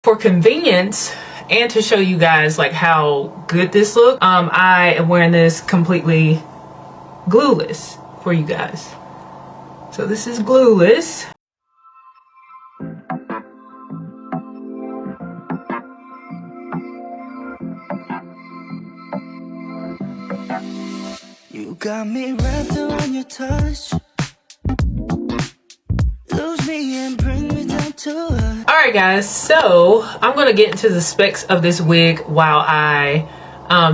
for convenience and to show you guys like how good this looks, I am wearing this completely glueless for you guys. So this is glueless. You got me wrapped around your touch. Lose me and bring me down to earth. Alright guys, so I'm going to get into the specs of this wig while I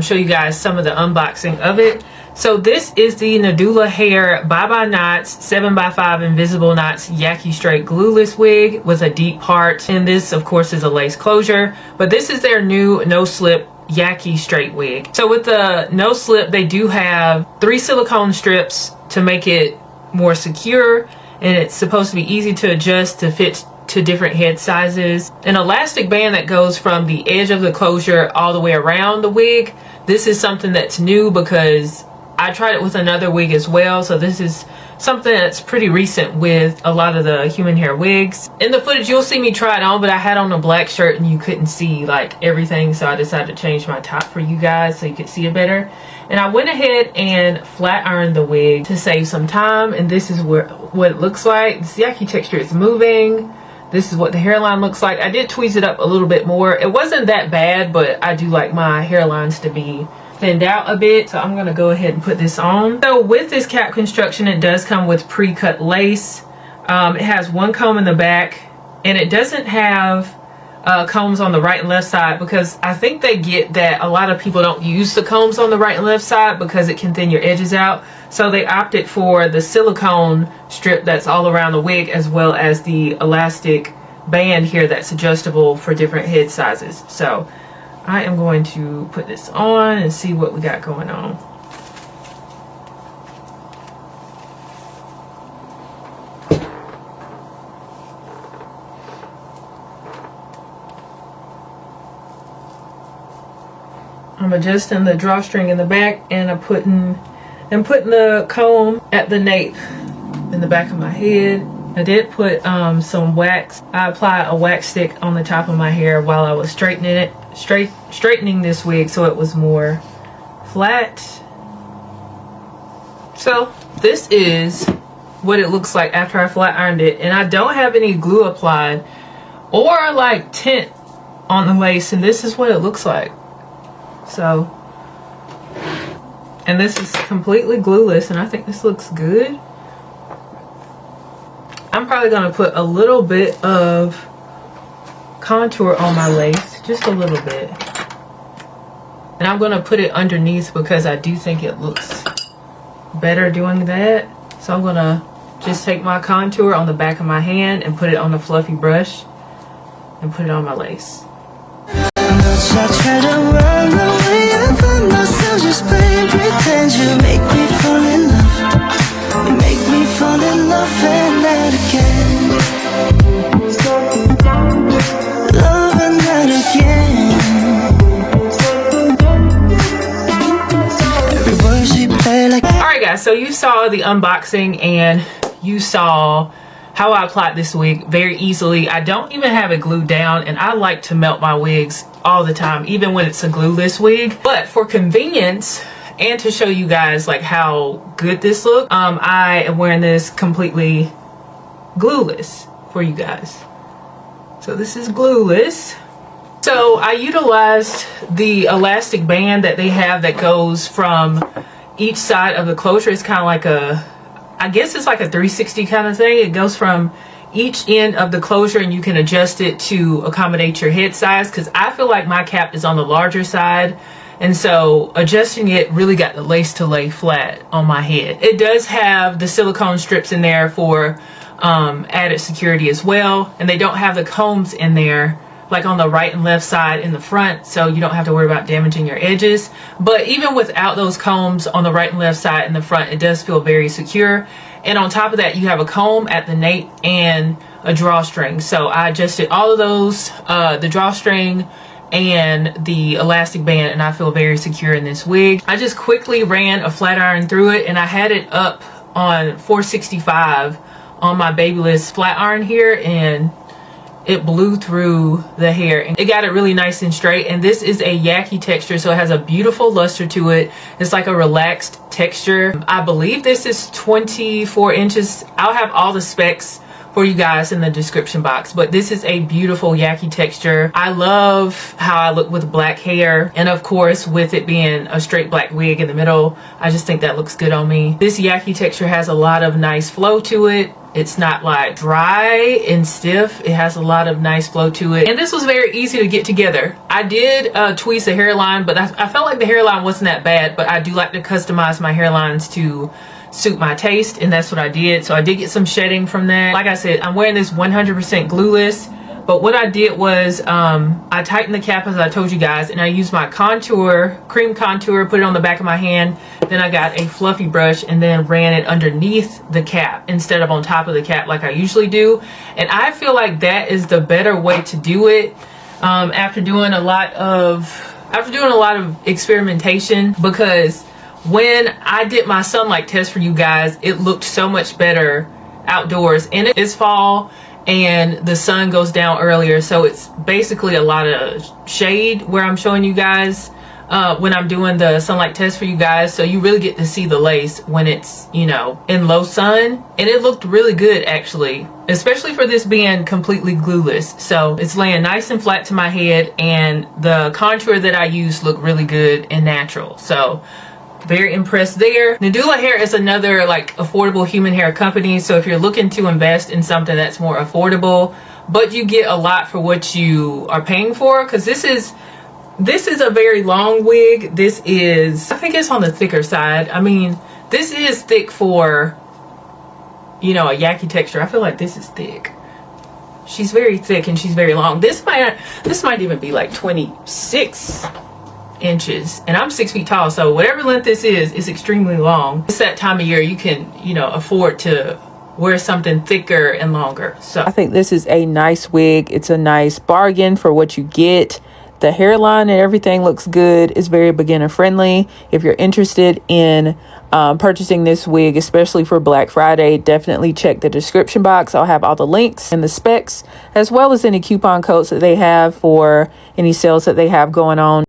show you guys some of the unboxing of it. So this is the Nadula Hair Bye Bye Knots 7x5 Invisible Knots Yaki Straight Glueless wig with a deep part. And this of course is a lace closure, but this is their new no slip Yaki straight wig. So with the no slip, they do have 3 silicone strips to make it more secure, and it's supposed to be easy to adjust to fit to different head sizes. An elastic band that goes from the edge of the closure all the way around the wig. This is something that's new because I tried it with another wig as well, so this is something that's pretty recent with a lot of the human hair wigs. In the footage you'll see me try it on, but I had on a black shirt and you couldn't see like everything, so I decided to change my top for you guys so you could see it better. And I went ahead and flat ironed the wig to save some time, and this is what it looks like. This Yaki texture is moving. This is what the hairline looks like. I did tweeze it up a little bit more. It wasn't that bad, but I do like my hairlines to be thinned out a bit, so I'm gonna go ahead and put this on. So with this cap construction, it does come with pre-cut lace. It has one comb in the back, and it doesn't have combs on the right and left side, because I think they get that a lot of people don't use the combs on the right and left side because it can thin your edges out. So they opted for the silicone strip that's all around the wig, as well as the elastic band here that's adjustable for different head sizes. So I am going to put this on and see what we got going on. I'm adjusting the drawstring in the back, and I'm putting the comb at the nape in the back of my head. I did put some wax. I applied a wax stick on the top of my hair while I was straightening this wig so it was more flat. So this is what it looks like after I flat ironed it, and I don't have any glue applied or like tint on the lace, and this is what it looks like. So, and this is completely glueless, and I think this looks good. I'm probably going to put a little bit of contour on my lace, just a little bit. And I'm going to put it underneath because I do think it looks better doing that. So I'm going to just take my contour on the back of my hand and put it on the fluffy brush and put it on my lace. I try to run away, I find myself just playing pretend. You make me fall in love. You make me fall in love and that again. Love and that again. Every word she play like. Alright guys, so you saw the unboxing and you saw how I applied this wig very easily. I don't even have it glued down, and I like to melt my wigs all the time, even when it's a glueless wig. But for convenience and to show you guys like how good this looks, I am wearing this completely glueless for you guys. So this is glueless. So I utilized the elastic band that they have that goes from each side of the closure. It's kind of like I guess it's like a 360 kind of thing. It goes from each end of the closure, and you can adjust it to accommodate your head size, because I feel like my cap is on the larger side, and so adjusting it really got the lace to lay flat on my head. It does have the silicone strips in there for added security as well, and they don't have the combs in there like on the right and left side in the front, so you don't have to worry about damaging your edges. But even without those combs on the right and left side in the front, it does feel very secure. And on top of that, you have a comb at the nape and a drawstring. So I adjusted all of those, the drawstring and the elastic band, and I feel very secure in this wig. I just quickly ran a flat iron through it, and I had it up on 465 on my Babyliss flat iron here, and it blew through the hair and it got it really nice and straight. And this is a Yaki texture, so it has a beautiful luster to it. It's like a relaxed texture. I believe this is 24 inches. I'll have all the specs for you guys in the description box, but this is a beautiful Yaki texture. I love how I look with black hair, and of course with it being a straight black wig in the middle, I just think that looks good on me. This Yaki texture has a lot of nice flow to it. It's not like dry and stiff. It has a lot of nice flow to it. And this was very easy to get together. I did tweeze the hairline, but I felt like the hairline wasn't that bad, but I do like to customize my hairlines to suit my taste, and that's what I did. So I did get some shedding from that. Like I said, I'm wearing this 100% glueless, but what I did was I tightened the cap as I told you guys, and I used my contour, cream contour, put it on the back of my hand. Then I got a fluffy brush and then ran it underneath the cap instead of on top of the cap like I usually do. And I feel like that is the better way to do it after doing a lot of experimentation, because when I did my sunlight test for you guys, it looked so much better outdoors. And it is fall and the sun goes down earlier, so it's basically a lot of shade where I'm showing you guys when I'm doing the sunlight test for you guys. So you really get to see the lace when it's, you know, in low sun. And it looked really good actually, especially for this being completely glueless. So it's laying nice and flat to my head, and the contour that I used looked really good and natural. So very impressed there. Nadula Hair is another like affordable human hair company, so if you're looking to invest in something that's more affordable but you get a lot for what you are paying for, because this is a very long wig. This is, I think it's on the thicker side. I mean, this is thick for, you know, a Yaki texture. I feel like this is thick. She's very thick and she's very long. This might even be like 26 inches, and I'm 6 feet tall, so whatever length this is extremely long. It's that time of year you can, you know, afford to wear something thicker and longer. So I think this is a nice wig. It's a nice bargain for what you get. The hairline and everything looks good. It's very beginner friendly. If you're interested in purchasing this wig, especially for Black Friday, definitely check the description box. I'll have all the links and the specs, as well as any coupon codes that they have for any sales that they have going on.